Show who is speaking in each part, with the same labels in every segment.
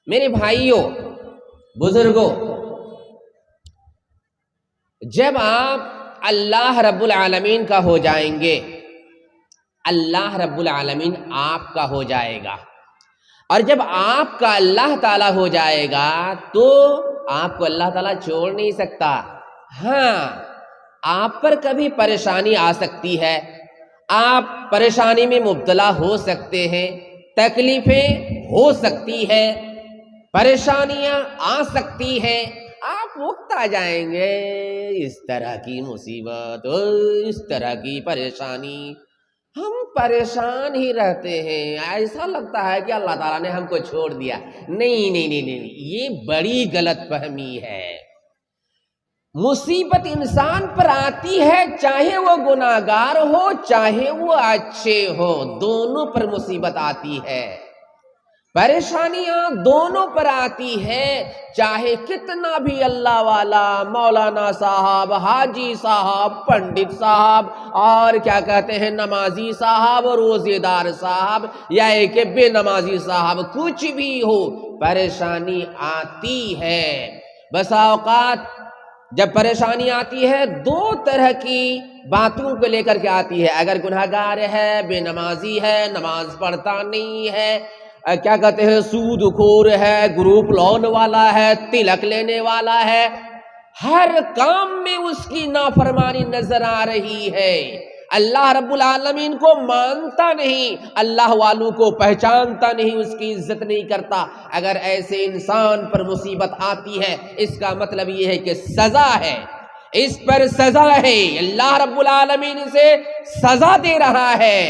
Speaker 1: میرے بھائیوں بزرگوں، جب آپ اللہ رب العالمین کا ہو جائیں گے، اللہ رب العالمین آپ کا ہو جائے گا، اور جب آپ کا اللہ تعالیٰ ہو جائے گا تو آپ کو اللہ تعالیٰ چھوڑ نہیں سکتا۔ ہاں، آپ پر کبھی پریشانی آ سکتی ہے، آپ پریشانی میں مبتلا ہو سکتے ہیں، تکلیفیں ہو سکتی ہیں، پریشانیاں آ سکتی ہیں، آپ وقت آ جائیں گے، اس طرح کی مصیبت، اس طرح کی پریشانی، ہم پریشان ہی رہتے ہیں، ایسا لگتا ہے کہ اللہ تعالیٰ نے ہم کو چھوڑ دیا۔ نہیں نہیں نہیں نہیں، یہ بڑی غلط فہمی ہے۔ مصیبت انسان پر آتی ہے، چاہے وہ گناہگار ہو چاہے وہ اچھے ہو، دونوں پر مصیبت آتی ہے، پریشانیاں دونوں پر آتی ہے، چاہے کتنا بھی اللہ والا، مولانا صاحب، حاجی صاحب، پنڈت صاحب، اور کیا کہتے ہیں نمازی صاحب، روزے دار صاحب، یا ایک بے نمازی صاحب، کچھ بھی ہو، پریشانی آتی ہے۔ بس اوقات جب پریشانی آتی ہے دو طرح کی باتوں کو لے کر کے آتی ہے، اگر گناہگار ہے، بے نمازی ہے، نماز پڑھتا نہیں ہے، کیا کہتے ہیں سود خور ہے، گروپ لون والا ہے، تلک لینے والا ہے، ہر کام میں اس کی نافرمانی نظر آ رہی ہے، اللہ رب العالمین کو مانتا نہیں، اللہ والوں کو پہچانتا نہیں، اس کی عزت نہیں کرتا، اگر ایسے انسان پر مصیبت آتی ہے اس کا مطلب یہ ہے کہ سزا ہے، اس پر سزا ہے، اللہ رب العالمین اسے سزا دے رہا ہے۔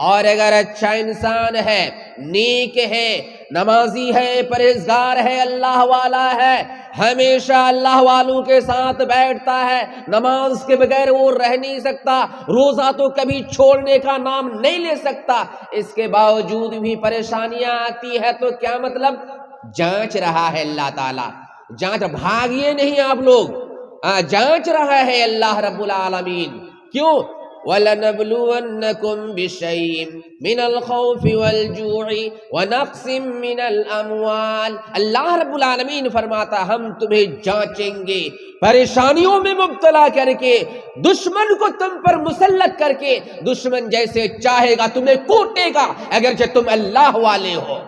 Speaker 1: اور اگر اچھا انسان ہے، نیک ہے، نمازی ہے، پرہیزگار ہے، اللہ والا ہے، ہمیشہ اللہ والوں کے ساتھ بیٹھتا ہے، نماز کے بغیر وہ رہ نہیں سکتا، روزہ تو کبھی چھوڑنے کا نام نہیں لے سکتا، اس کے باوجود بھی پریشانیاں آتی ہے تو کیا مطلب؟ جانچ رہا ہے اللہ تعالیٰ، جانچ، بھاگیے نہیں آپ لوگ، جانچ رہا ہے اللہ رب العالمین۔ کیوں؟ وَلَنَبْلُوَنَّكُمْ بِشَيْءٍ مِّنَ الْخَوْفِ وَالْجُوعِ وَنَقْصٍ مِّنَ الْأَمْوَالِ، اللہ رب العالمین فرماتا ہم تمہیں جانچیں گے، پریشانیوں میں مبتلا کر کے، دشمن کو تم پر مسلط کر کے، دشمن جیسے چاہے گا تمہیں کوٹے گا، اگرچہ تم اللہ والے ہو،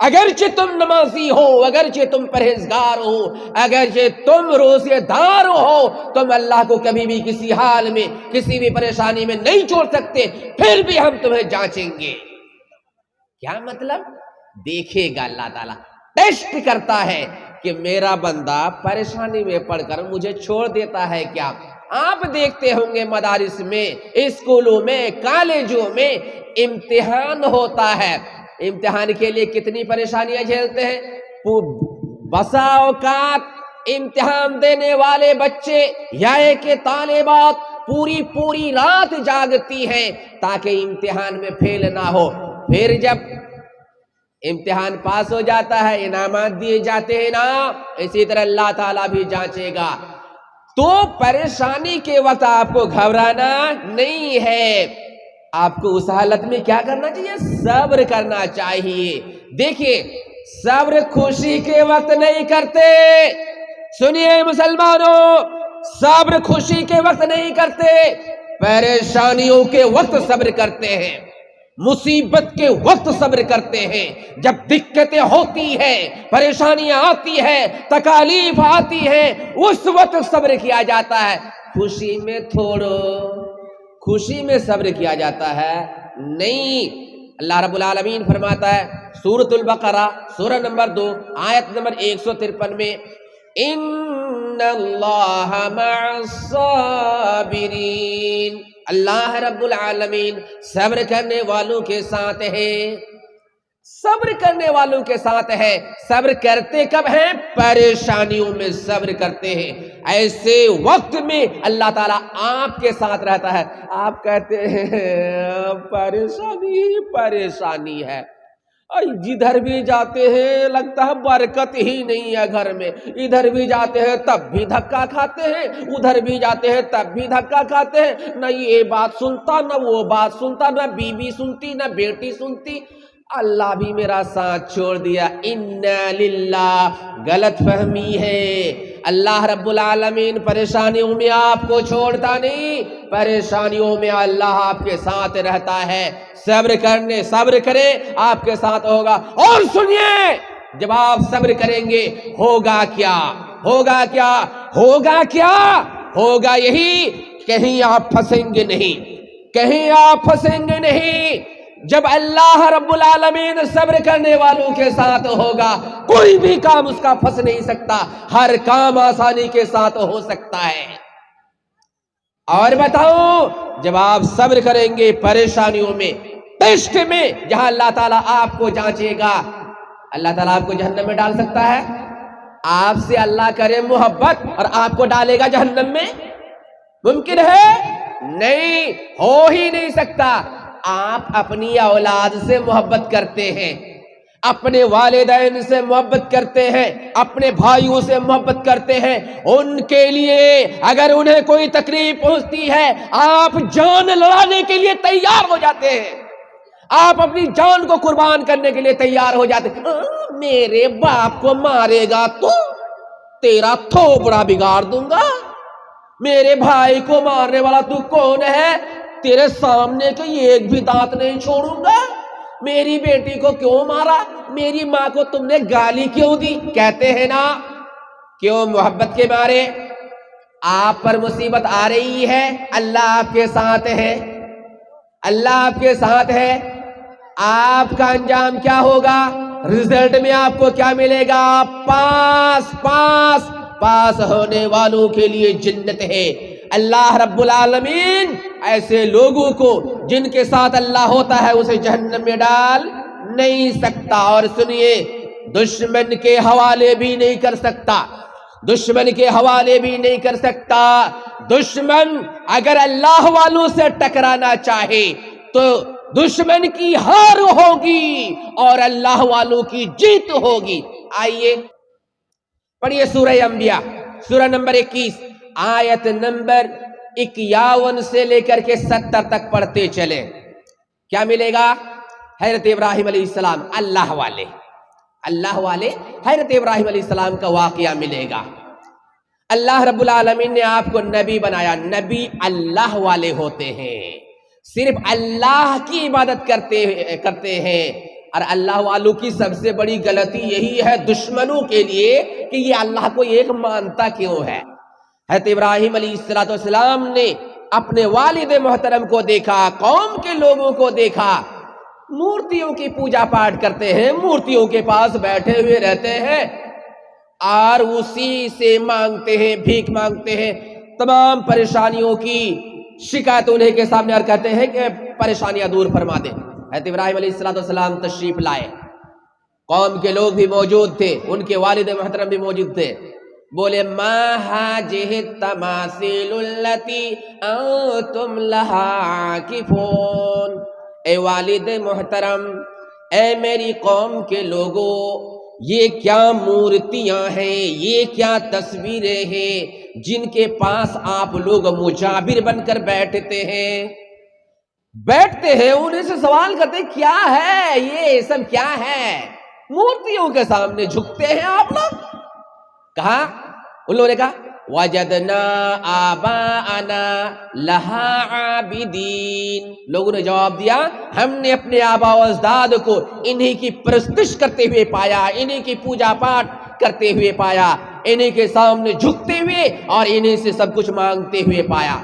Speaker 1: اگرچہ تم نمازی ہو، اگرچہ تم پرہیزگار ہو، اگرچہ تم روزے دار ہو، تم اللہ کو کبھی بھی کسی حال میں کسی بھی پریشانی میں نہیں چھوڑ سکتے، پھر بھی ہم تمہیں جانچیں گے۔ کیا مطلب؟ دیکھے گا اللہ تعالیٰ، ٹیسٹ کرتا ہے کہ میرا بندہ پریشانی میں پڑ کر مجھے چھوڑ دیتا ہے کیا۔ آپ دیکھتے ہوں گے مدارس میں، اسکولوں میں، کالجوں میں امتحان ہوتا ہے، امتحان کے لیے کتنی پریشانیاں جھیلتے ہیں، بسا اوقات امتحان دینے والے بچے یا ایک طالبات پوری رات جاگتی ہیں تاکہ امتحان میں فیل نہ ہو، پھر جب امتحان پاس ہو جاتا ہے انعامات دیے جاتے ہیں نا، اسی طرح اللہ تعالیٰ بھی جانچے گا۔ تو پریشانی کے وقت آپ کو گھبرانا نہیں ہے، آپ کو اس حالت میں کیا کرنا چاہیے؟ صبر کرنا چاہیے۔ دیکھیے، صبر خوشی کے وقت نہیں کرتے، سنیے مسلمانوں، صبر خوشی کے وقت نہیں کرتے، پریشانیوں کے وقت صبر کرتے ہیں، مصیبت کے وقت صبر کرتے ہیں، جب دقتیں ہوتی ہیں، پریشانیاں آتی ہیں، تکالیف آتی ہیں، اس وقت صبر کیا جاتا ہے، خوشی میں تھوڑو، خوشی میں صبر کیا جاتا ہے نہیں۔ اللہ رب العالمین فرماتا ہے سورۃ البقرہ سورہ نمبر 2 آیت نمبر 153 میں، ان اللہ مع الصابرین، اللہ رب العالمین صبر کرنے والوں کے ساتھ ہے، صبر کرنے والوں کے ساتھ ہے۔ صبر کرتے کب ہیں؟ پریشانیوں میں صبر کرتے ہیں، ایسے وقت میں اللہ تعالیٰ آپ کے ساتھ رہتا ہے، آپ کہتے ہیں پریشانی ہی پریشانی ہے، اور جدھر بھی جاتے ہیں لگتا ہے برکت ہی نہیں ہے گھر میں، ادھر بھی جاتے ہیں تب بھی دھکا کھاتے ہیں، ادھر بھی جاتے ہیں تب بھی دھکا کھاتے ہیں، نہ یہ بات سنتا نہ وہ بات سنتا، نہ بیوی سنتی نہ بیٹی سنتی، اللہ بھی میرا ساتھ چھوڑ دیا، انا للہ، غلط فہمی ہے۔ اللہ رب العالمین پریشانیوں میں آپ کو چھوڑتا نہیں، پریشانیوں میں اللہ آپ کے ساتھ رہتا ہے۔ صبر کریں، آپ کے ساتھ ہوگا۔ اور سنیے، جب آپ صبر کریں گے ہوگا کیا؟ ہوگا کیا؟ ہوگا کیا؟ ہوگا یہی، کہیں آپ پھنسیں گے نہیں، کہیں آپ پھنسیں گے نہیں۔ جب اللہ رب العالمین صبر کرنے والوں کے ساتھ ہوگا، کوئی بھی کام اس کا پھنس نہیں سکتا، ہر کام آسانی کے ساتھ ہو سکتا ہے۔ اور بتاؤ، جب آپ صبر کریں گے پریشانیوں میں، ٹیسٹ میں، جہاں اللہ تعالیٰ آپ کو جانچے گا، اللہ تعالیٰ آپ کو جہنم میں ڈال سکتا ہے؟ آپ سے اللہ کرے محبت اور آپ کو ڈالے گا جہنم میں؟ ممکن ہے؟ نہیں، ہو ہی نہیں سکتا۔ آپ اپنی اولاد سے محبت کرتے ہیں، اپنے والدین سے محبت کرتے ہیں، اپنے بھائیوں سے محبت کرتے ہیں، ان کے لیے اگر انہیں کوئی تکلیف پہنچتی ہے آپ جان لڑانے کے لیے تیار ہو جاتے ہیں، آپ اپنی جان کو قربان کرنے کے لیے تیار ہو جاتے ہیں۔ میرے باپ کو مارے گا تو تیرا تھوبڑا بگاڑ دوں گا، میرے بھائی کو مارنے والا تو کون ہے؟ تیرے سامنے کے ایک بھی دانت نہیں چھوڑوں گا۔ میری بیٹی کو کیوں مارا؟ میری ماں کو تم نے گالی کیوں دی؟ کہتے ہیں نا، کیوں؟ محبت کے مارے۔ آپ پر مصیبت آ رہی ہے، اللہ آپ کے ساتھ ہے، اللہ آپ کے ساتھ ہے، آپ کا انجام کیا ہوگا؟ رزلٹ میں آپ کو کیا ملے گا؟ پاس پاس پاس ہونے والوں کے لیے جنت ہے۔ اللہ رب العالمین ایسے لوگوں کو جن کے ساتھ اللہ ہوتا ہے اسے جہنم میں ڈال نہیں سکتا۔ اور سنیے، دشمن کے حوالے بھی نہیں کر سکتا، دشمن کے حوالے بھی نہیں کر سکتا۔ دشمن اگر اللہ والوں سے ٹکرانا چاہے تو دشمن کی ہار ہوگی اور اللہ والوں کی جیت ہوگی۔ آئیے پڑھیے سورہ انبیاء، سورہ نمبر 21، آیت نمبر 51 سے لے کر کے 70 تک پڑھتے چلیں۔ کیا ملے گا؟ حضرت ابراہیم علیہ السلام، اللہ والے حضرت ابراہیم علیہ السلام کا واقعہ ملے گا۔ اللہ رب العالمین نے آپ کو نبی بنایا، نبی اللہ والے ہوتے ہیں، صرف اللہ کی عبادت کرتے ہیں۔ اور اللہ والوں کی سب سے بڑی غلطی یہی ہے دشمنوں کے لیے کہ یہ اللہ کو ایک مانتا کیوں ہے۔ حضرت ابراہیم علیہ السلام نے اپنے والد محترم کو دیکھا، قوم کے لوگوں کو دیکھا، مورتیوں کی پوجا پاٹ کرتے ہیں، مورتیوں کے پاس بیٹھے ہوئے رہتے ہیں اور اسی سے مانگتے ہیں، بھیک مانگتے ہیں، تمام پریشانیوں کی شکایت انہیں کے سامنے اور کہتے ہیں کہ پریشانیاں دور فرما دیں۔ حضرت ابراہیم علیہ السلام تشریف لائے، قوم کے لوگ بھی موجود تھے، ان کے والد محترم بھی موجود تھے، بولے ما ہاذہ التماثیل التی انتم لہا عاکفون، اے والد محترم، اے میری قوم کے لوگوں، یہ کیا مورتیاں ہیں، یہ کیا تصویریں ہیں جن کے پاس آپ لوگ مجابر بن کر بیٹھتے ہیں؟ انہیں سے سوال کرتے کیا ہے یہ سب، کیا ہے؟ مورتیوں کے سامنے جھکتے ہیں آپ لوگ؟ کہا، ان لوگوں نے کہا وجدنا آباءنا لہا عابدین، لوگوں نے جواب دیا ہم نے اپنے آبا و اجداد کو انہی کی پرستش کرتے ہوئے پایا، انہی کی پوجا پاٹ کرتے ہوئے پایا، انہی کے سامنے جھکتے ہوئے اور انہی سے سب کچھ مانگتے ہوئے پایا۔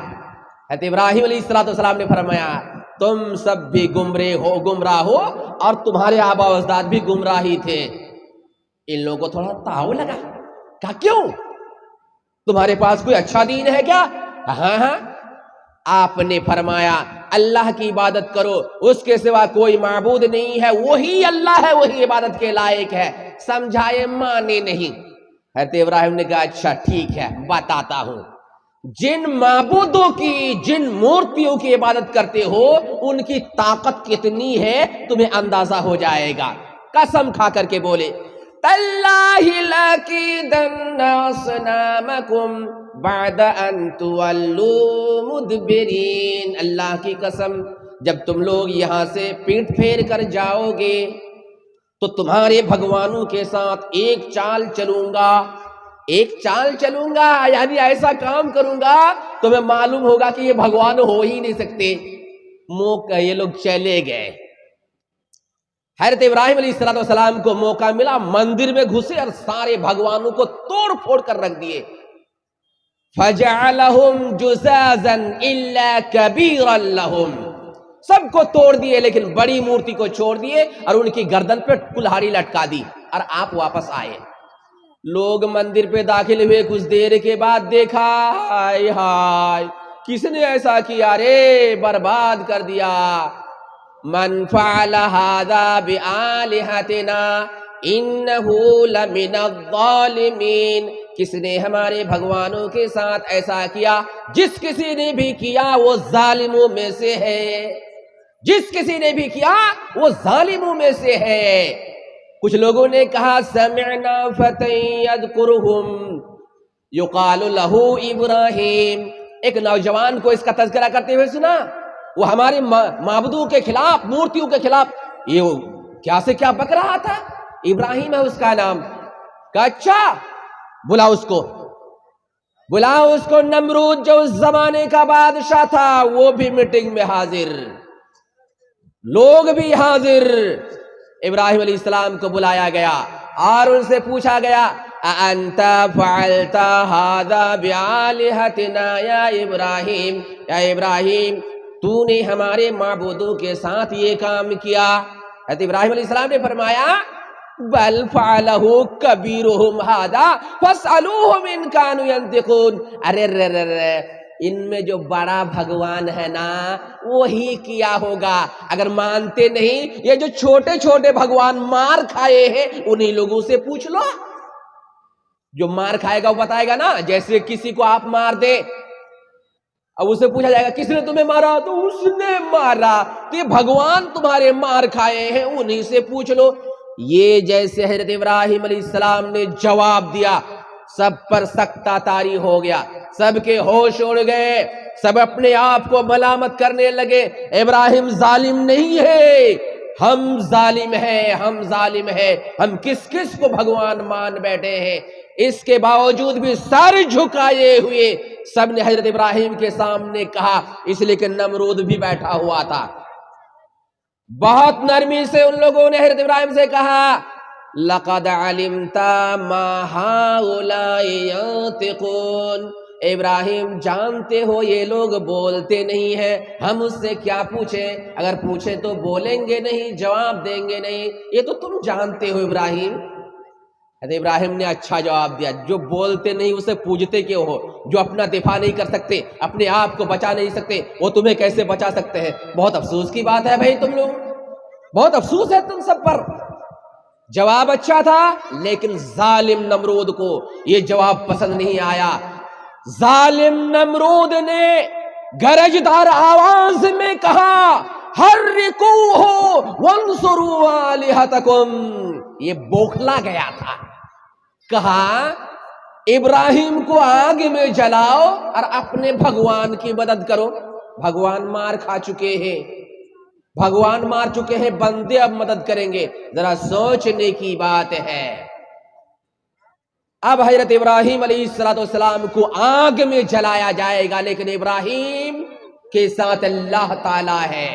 Speaker 1: حضرت ابراہیم علیہ السلام نے فرمایا تم سب بھی گمراہ ہو اور تمہارے آبا و اجداد بھی گمراہ ہی تھے۔ ان لوگوں کو تھوڑا تاؤ لگا، کہا کیوں؟ تمہارے پاس کوئی اچھا دین ہے کیا؟ ہاں، آپ نے فرمایا اللہ کی عبادت کرو، اس کے سوا کوئی معبود نہیں ہے، وہی اللہ ہے، وہی عبادت کے لائق ہے۔ سمجھائے، مانے نہیں۔ حضرت ابراہیم نے کہا اچھا ٹھیک ہے، بتاتا ہوں، جن معبودوں کی، جن مورتیوں کی عبادت کرتے ہو ان کی طاقت کتنی ہے تمہیں اندازہ ہو جائے گا۔ قسم کھا کر کے بولے تاللہ لَأَكِيدَنَّ أَصْنَامَكُمْ بَعْدَ أَن تُوَلُّوا مُدْبِرِينَ، اللہ کی قسم جب تم لوگ یہاں سے پیٹ پھیر کر جاؤ گے تو تمہارے بھگوانوں کے ساتھ ایک چال چلوں گا یعنی ایسا کام کروں گا تمہیں معلوم ہوگا کہ یہ بھگوان ہو ہی نہیں سکتے۔ یہ لوگ چلے گئے۔ حضرت ابراہیم علیہ السلام کو موقع ملا، مندر میں گھسے اور سارے بھگوانوں کو توڑ پھوڑ کر رکھ دیے۔ فَجَعَلَهُمْ جُزَازًا إِلَّا كَبِيرًا لَهُمْ، سب کو توڑ دیے لیکن بڑی مورتی کو چھوڑ دیے اور ان کی گردن پہ کلہاڑی لٹکا دی اور آپ واپس آئے۔ لوگ مندر پہ داخل ہوئے، کچھ دیر کے بعد دیکھا ہائے ہائے کس نے ایسا کیا رے، برباد کر دیا۔ من فعل هذا بآلہتنا انہ لمن الظالمین، کس نے ہمارے بھگوانوں کے ساتھ ایسا کیا، جس کسی نے بھی کیا وہ ظالموں میں سے ہے، جس کسی نے بھی کیا وہ ظالموں میں سے ہے۔ کچھ لوگوں نے کہا سمعنا فتى یذکرہم یقال لہ ابراہیم، ایک نوجوان کو اس کا تذکرہ کرتے ہوئے سنا، وہ ہمارے معبودوں کے خلاف، مورتیوں کے خلاف یہ کیا سے کیا بک رہا تھا، ابراہیم ہے اس کا نام۔ کہا اچھا بلاؤ اس کو۔ نمرود جو اس زمانے کا بادشاہ تھا وہ بھی میٹنگ میں حاضر، لوگ بھی حاضر۔ ابراہیم علیہ السلام کو بلایا گیا اور ان سے پوچھا گیا اَأَنْتَ فَعَلْتَ هَذَا بِآلِهَتِنَا یا ابراہیم، یا ابراہیم تو نے ہمارے معبودوں کے ساتھ یہ کام کیا؟ حضرت ابراہیم علیہ السلام نے فرمایا بل فعلہ کبیرہم ھذا فاسألوہم ان کانوا ینطقون، ارے ان میں جو بڑا بھگوان ہے نا وہی کیا ہوگا، اگر مانتے نہیں یہ جو چھوٹے چھوٹے بھگوان مار کھائے ہیں انہی لوگوں سے پوچھ لو، جو مار کھائے گا وہ بتائے گا نا۔ جیسے کسی کو آپ مار دیں، اب اسے پوچھا جائے گا کس نے تمہیں مارا، تو اس نے مارا، تو یہ بھگوان تمہارے مار کھائے ہیں انہی سے پوچھ لو۔ یہ جیسے حضرت ابراہیم علیہ السلام نے جواب دیا سب پر سکتہ طاری ہو گیا، سب کے ہوش اڑ گئے، سب اپنے آپ کو ملامت کرنے لگے، ابراہیم ظالم نہیں ہے، ہم ظالم ہیں، ہم کس کو بھگوان مان بیٹھے ہیں۔ اس کے باوجود بھی سر جھکائے ہوئے سب نے حضرت ابراہیم کے سامنے کہا، اس لیے کہ نمرود بھی بیٹھا ہوا تھا۔ بہت نرمی سے ان لوگوں نے حضرت ابراہیم سے کہا لَقَدْ عَلِمْتَ مَا هَؤُلَاءِ يَنطِقُونَ، ابراہیم جانتے ہو یہ لوگ بولتے نہیں ہیں، ہم اس سے کیا پوچھیں، اگر پوچھیں تو بولیں گے نہیں، جواب دیں گے نہیں، یہ تو تم جانتے ہو ابراہیم۔ حضرت ابراہیم نے اچھا جواب دیا، جو بولتے نہیں اسے پوجتے کیوں ہو، جو اپنا دفاع نہیں کر سکتے، اپنے آپ کو بچا نہیں سکتے، وہ تمہیں کیسے بچا سکتے ہیں؟ بہت افسوس کی بات ہے بھائی، تم لوگ بہت افسوس ہے تم سب پر۔ جواب اچھا تھا لیکن ظالم نمرود کو یہ جواب پسند نہیں آیا۔ ظالم نمرود نے گرجدار آواز میں کہا حرقوہ وانصروا آلہتکم، یہ بوکھلا گیا تھا، کہا ابراہیم کو آگ میں جلاؤ اور اپنے بھگوان کی مدد کرو، بھگوان مار کھا چکے ہیں، بندے اب مدد کریں گے، ذرا سوچنے کی بات ہے۔ اب حضرت ابراہیم علیہ السلام کو آگ میں جلایا جائے گا، لیکن ابراہیم کے ساتھ اللہ تعالی ہے۔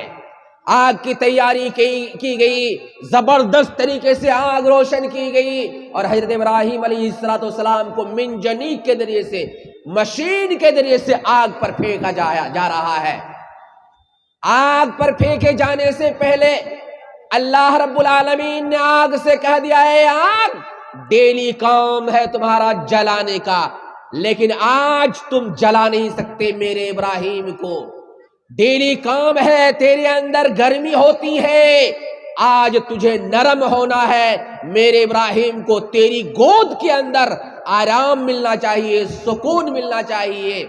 Speaker 1: آگ کی تیاری کی گئی، زبردست طریقے سے آگ روشن کی گئی، اور حضرت ابراہیم علیہ السلام کو منجنیق کے ذریعے سے، مشین کے ذریعے سے آگ پر پھینکا جا رہا ہے۔ آگ پر پھینکے جانے سے پہلے اللہ رب العالمین نے آگ سے کہہ دیا ہے آگ ڈیلی کام ہے تمہارا جلانے کا، لیکن آج تم جلا نہیں سکتے میرے ابراہیم کو، ڈیلی کام ہے، تیرے اندر گرمی ہوتی ہے، آج تجھے نرم ہونا ہے، میرے ابراہیم کو تیری گود کے اندر آرام ملنا چاہیے، سکون ملنا چاہیے۔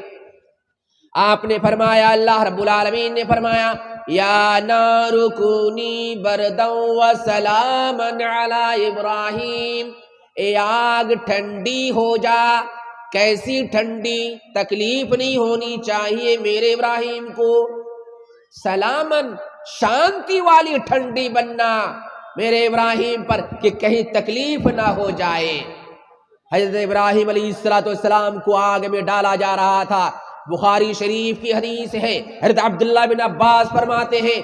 Speaker 1: آپ نے فرمایا، اللہ رب العالمین نے فرمایا یا نار کونی بردا وسلاما علی ابراہیم، اے آگ ٹھنڈی ہو جا، کیسی ٹھنڈی، تکلیف نہیں ہونی چاہیے میرے ابراہیم کو، سلامن شانتی والی ٹھنڈی بننا میرے ابراہیم پر کہ کہیں تکلیف نہ ہو جائے۔ حضرت ابراہیم علیہ السلام کو آگ میں ڈالا جا رہا تھا۔ بخاری شریف کی حدیث ہے، حضرت عبداللہ بن عباس فرماتے ہیں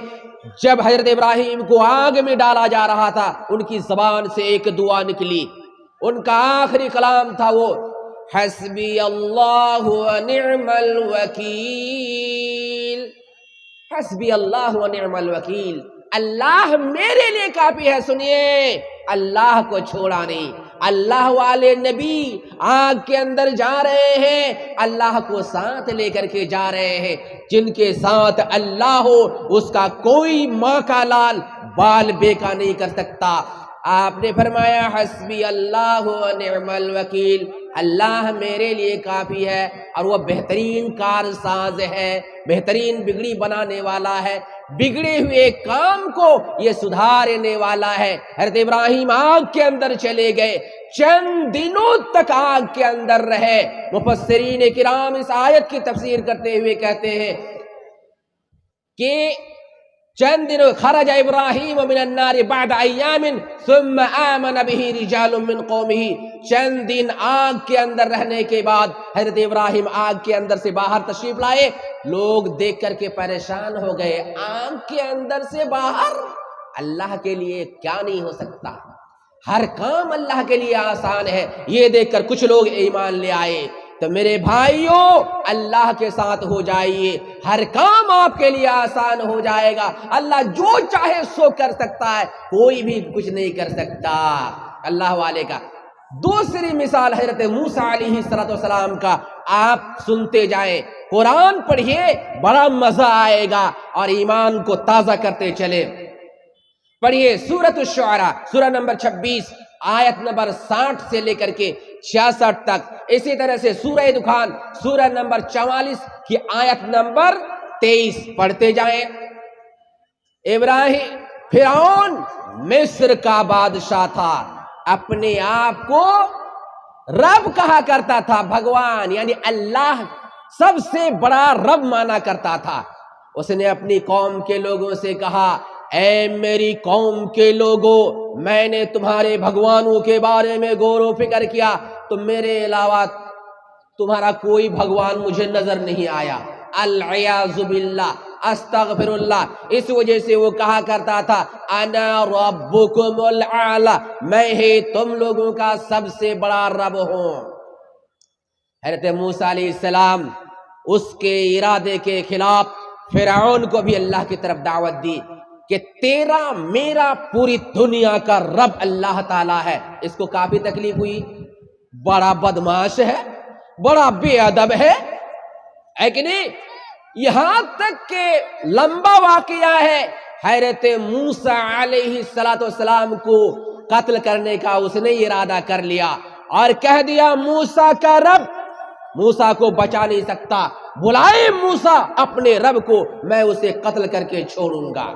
Speaker 1: جب حضرت ابراہیم کو آگ میں ڈالا جا رہا تھا ان کی زبان سے ایک دعا نکلی، ان کا آخری کلام تھا وہ حسبی اللہ ونعم الوکیل، حسبی اللہ ونعم الوکیل، اللہ میرے لیے کافی ہے۔ سنیے، اللہ کو چھوڑا نہیں۔ اللہ والے نبی آگ کے اندر جا رہے ہیں، اللہ کو ساتھ لے کر کے جا رہے ہیں۔ جن کے ساتھ اللہ ہو اس کا کوئی ماں کا لال بال بیکا نہیں کر سکتا۔ آپ نے فرمایا حسبی اللہ ونعم الوکیل، اللہ میرے لیے کافی ہے، اور وہ بہترین کار ساز ہے، بہترین بگڑی بنانے والا ہے، بگڑے ہوئے کام کو یہ سدھارنے والا ہے۔ حضرت ابراہیم آگ کے اندر چلے گئے، چند دنوں تک آگ کے اندر رہے۔ مفسرین کرام اس آیت کی تفسیر کرتے ہوئے کہتے ہیں کہ چند دنوں خرج ابراہیم من النار بعد ایام ثم آمن به رجال من قومه، چند دن آگ کے اندر رہنے کے بعد حضرت ابراہیم آگ کے اندر سے باہر تشریف لائے۔ لوگ دیکھ کر کے پریشان ہو گئے، آگ کے اندر سے باہر، اللہ کے لیے کیا نہیں ہو سکتا، ہر کام اللہ کے لیے آسان ہے۔ یہ دیکھ کر کچھ لوگ ایمان لے آئے۔ تو میرے بھائیوں، اللہ کے ساتھ ہو جائیے، ہر کام آپ کے لیے آسان ہو جائے گا۔ اللہ جو چاہے سو کر سکتا ہے، کوئی بھی کچھ نہیں کر سکتا اللہ والے کا۔ دوسری مثال حضرت موسیٰ علیہ السلام کا، آپ سنتے جائیں، قرآن پڑھیے، بڑا مزہ آئے گا اور ایمان کو تازہ کرتے چلے۔ پڑھیے سورۃ الشعراء، سورہ نمبر 26 آیت نمبر 60 سے لے کر کے 66 تک۔ اسی طرح سے سورہ دخان، سورہ نمبر 44 کی آیت نمبر 23 پڑھتے جائیں۔ ابراہیم، فرعون مصر کا بادشاہ تھا، اپنے آپ کو رب کہا کرتا تھا، بھگوان یعنی اللہ سب سے بڑا رب مانا کرتا تھا۔ اس نے اپنی قوم کے لوگوں سے کہا، اے میری قوم کے لوگوں، میں نے تمہارے بھگوانوں کے بارے میں غور و فکر کیا تو میرے علاوہ تمہارا کوئی بھگوان مجھے نظر نہیں آیا، العیاذ باللہ، استغفر اللہ۔ اس وجہ سے وہ کہا کرتا تھا انا ربکم الاعلی، میں ہی تم لوگوں کا سب سے بڑا رب ہوں۔ حضرت موسیٰ علیہ السلام اس کے ارادے کے خلاف فرعون کو بھی اللہ کی طرف دعوت دی کہ تیرا میرا پوری دنیا کا رب اللہ تعالیٰ ہے۔ اس کو کافی تکلیف ہوئی، بڑا بدماش ہے، بڑا بے ادب ہے کہ نہیں؟ یہاں تک کہ لمبا واقعہ ہے، حضرت موسیٰ علیہ السلام کو قتل کرنے کا اس نے ارادہ کر لیا اور کہہ دیا موسیٰ کا رب موسیٰ کو بچا نہیں سکتا، بلائے موسیٰ اپنے رب کو، میں اسے قتل کر کے چھوڑوں گا۔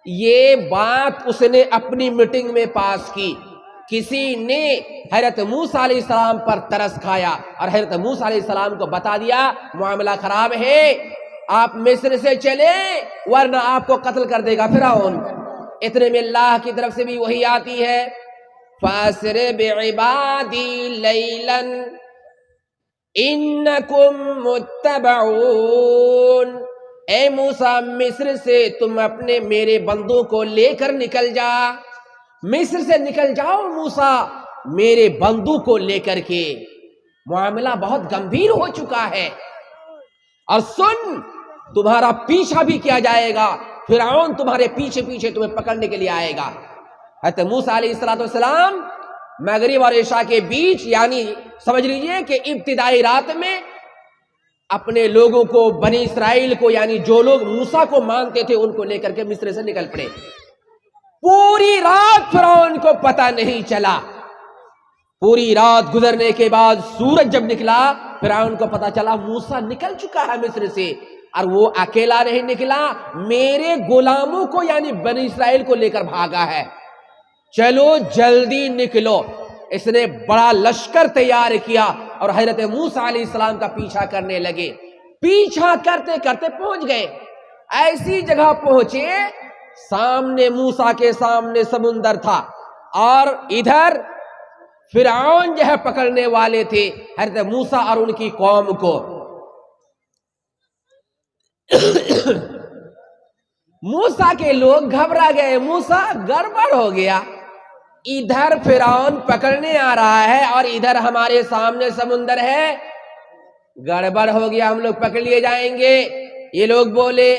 Speaker 1: یہ بات اس نے اپنی میٹنگ میں پاس کی۔ کسی نے حضرت موسیٰ علیہ السلام پر ترس کھایا اور حضرت موسیٰ علیہ السلام کو بتا دیا معاملہ خراب ہے، آپ مصر سے چلے ورنہ آپ کو قتل کر دے گا فرعون۔ اتنے میں اللہ کی طرف سے بھی وحی آتی ہے، فَأَسْرِ بِعِبَادِي لَيْلًا إِنَّكُمْ مُتَّبَعُونَ، اے موسیٰ مصر سے تم اپنے میرے بندوں کو لے کر نکل جا، مصر سے نکل جاؤ موسیٰ میرے بندوں کو لے کر کے۔ معاملہ بہت گمبھیر ہو چکا ہے، اور سن تمہارا پیچھا بھی کیا جائے گا، فرعون تمہارے پیچھے پیچھے تمہیں پکڑنے کے لیے آئے گا۔ حضرت موسیٰ علیہ السلام مغرب اور عشاء کے بیچ، یعنی سمجھ لیجئے کہ ابتدائی رات میں اپنے لوگوں کو، بنی اسرائیل کو، یعنی جو لوگ موسیٰ کو مانتے تھے ان کو لے کر کے مصر سے نکل پڑے۔ پوری رات فرعون کو پتہ نہیں چلا، پوری رات گزرنے کے بعد سورج جب نکلا فرعون کو پتہ چلا موسیٰ نکل چکا ہے مصر سے، اور وہ اکیلا نہیں نکلا، میرے غلاموں کو یعنی بنی اسرائیل کو لے کر بھاگا ہے، چلو جلدی نکلو۔ اس نے بڑا لشکر تیار کیا اور حضرت موسیٰ علیہ السلام کا پیچھا کرنے لگے۔ پیچھا کرتے کرتے پہنچ گئے، ایسی جگہ پہنچے سامنے موسیٰ کے سامنے سمندر تھا اور ادھر فرعون جو ہے پکڑنے والے تھے حضرت موسیٰ اور ان کی قوم کو۔ موسیٰ کے لوگ گھبرا گئے، موسیٰ گڑبڑ ہو گیا، ادھر فرعون پکڑنے آ رہا ہے اور ادھر ہمارے سامنے سمندر ہے، گڑبڑ ہو گیا، ہم لوگ پکڑ لیے جائیں گے۔ یہ لوگ بولے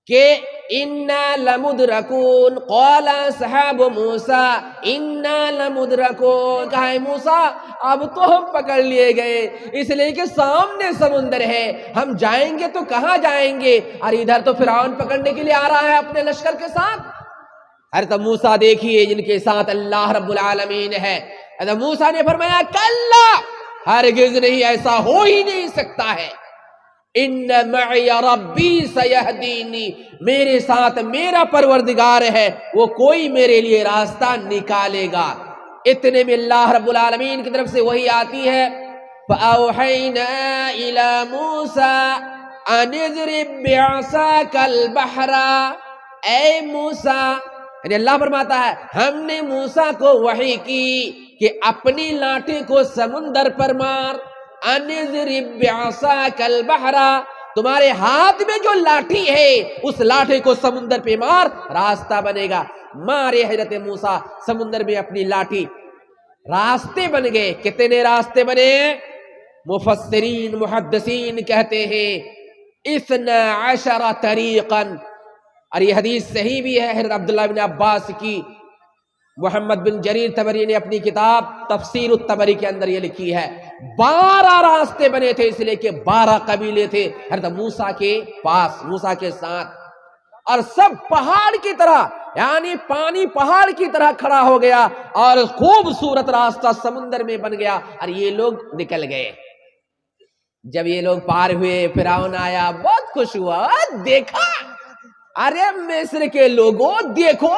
Speaker 1: کہ اِنَّا لَمُدْرَكُونَ قَالَ اصْحَابُ مُوسَىٰ اِنَّا لَمُدْرَكُونَ، کہا ہے موسیٰ اب تو ہم پکڑ لیے گئے، اس لیے کہ سامنے سمندر ہے، ہم جائیں گے تو کہاں جائیں گے، اور ادھر تو فرعون پکڑنے کے لیے آ رہا ہے اپنے لشکر کے ساتھ۔ حضرت موسیٰ دیکھیے جن کے ساتھ اللہ رب العالمین ہے، حضرت موسیٰ نے فرمایا کلا، ہرگز نہیں، ایسا ہو ہی نہیں سکتا ہے، ان معی ربی سیہدینی، میرے ساتھ میرا پروردگار ہے، وہ کوئی میرے لیے راستہ نکالے گا۔ اتنے میں اللہ رب العالمین کی طرف سے وحی آتی ہے، فَأَوْحَيْنَا إِلَى مُوسَىٰ أَنِ اضْرِب بِّعَصَاكَ الْبَحْرَ، اے موسیٰ، یعنی اللہ فرماتا ہے ہم نے موسیٰ کو وحی کی کہ اپنی لاٹھی کو سمندر پر مار، أَنِ اضْرِب بِّعَصَاكَ الْبَحْرَ، تمہارے ہاتھ میں جو لاٹھی ہے اس لاٹھی کو سمندر پہ مار، راستہ بنے گا۔ مارے حضرت موسیٰ سمندر میں اپنی لاٹھی، راستے بن گئے۔ کتنے راستے بنے؟ مفسرین محدثین کہتے ہیں 12 طریقاً، اور یہ حدیث صحیح بھی ہے حضرت عبداللہ بن عباس کی۔ محمد بن جریر طبری نے اپنی کتاب تفسیر الطبری کے اندر یہ لکھی ہے 12 راستے بنے تھے، اس لیے کہ 12 قبیلے تھے حضرت موسیٰ کے پاس، موسیٰ کے ساتھ، اور سب پہاڑ کی طرح، یعنی پانی پہاڑ کی طرح کھڑا ہو گیا اور خوبصورت راستہ سمندر میں بن گیا اور یہ لوگ نکل گئے۔ جب یہ لوگ پار ہوئے، فرعون آیا، بہت خوش ہوا، دیکھا ارے مصر کے لوگوں دیکھو،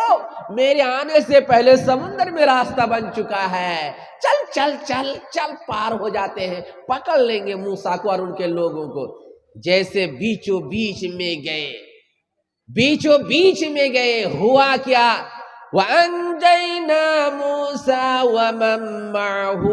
Speaker 1: میرے آنے سے پہلے سمندر میں راستہ بن چکا ہے، چل چل چل چل پار ہو جاتے ہیں، پکڑ لیں گے موسیٰ کو اور ان کے لوگوں کو۔ جیسے بیچوں بیچ میں گئے، بیچوں بیچ میں گئے، ہوا کیا؟ وَأَنجَيْنَا مُوسَىٰ وَمَن مَّعَهُ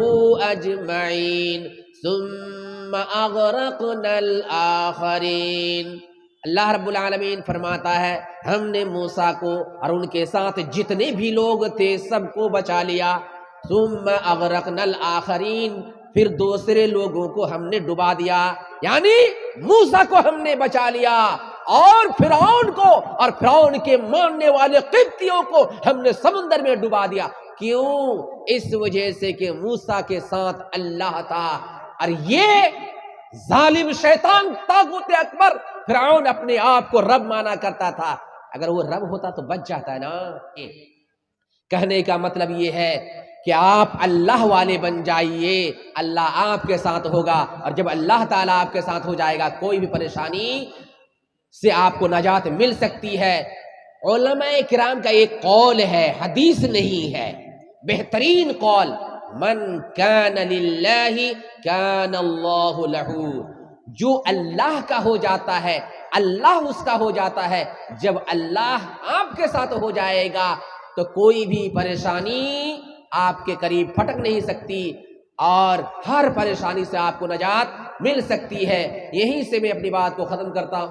Speaker 1: أَجْمَعِينَ ثُمَّ أَغْرَقْنَا الْآخَرِينَ۔ اللہ رب العالمین فرماتا ہے ہم نے موسیٰ کو اور ان کے ساتھ جتنے بھی لوگ تھے سب کو بچا لیا۔ ثم اغرقنا الآخرین، پھر دوسرے لوگوں کو ہم نے ڈبا دیا، یعنی موسیٰ کو ہم نے بچا لیا اور فرعون کو اور فرعون کے ماننے والے قبطیوں کو ہم نے سمندر میں ڈبا دیا۔ کیوں؟ اس وجہ سے کہ موسیٰ کے ساتھ اللہ تھا، اور یہ ظالم شیطان طاغوت اکبر فرعون اپنے آپ کو رب مانا کرتا تھا، اگر وہ رب ہوتا تو بچ جاتا ہے نا۔ کہنے کا مطلب یہ ہے کہ آپ اللہ والے بن جائیے، اللہ آپ کے ساتھ ہوگا، اور جب اللہ تعالیٰ آپ کے ساتھ ہو جائے گا کوئی بھی پریشانی سے آپ کو نجات مل سکتی ہے۔ علماء کرام کا ایک قول ہے، حدیث نہیں ہے، بہترین قول، من کان للہ کان اللہ لہ، جو اللہ کا ہو جاتا ہے اللہ اس کا ہو جاتا ہے۔ جب اللہ آپ کے ساتھ ہو جائے گا تو کوئی بھی پریشانی آپ کے قریب پھٹک نہیں سکتی اور ہر پریشانی سے آپ کو نجات مل سکتی ہے۔ یہیں سے میں اپنی بات کو ختم کرتا ہوں۔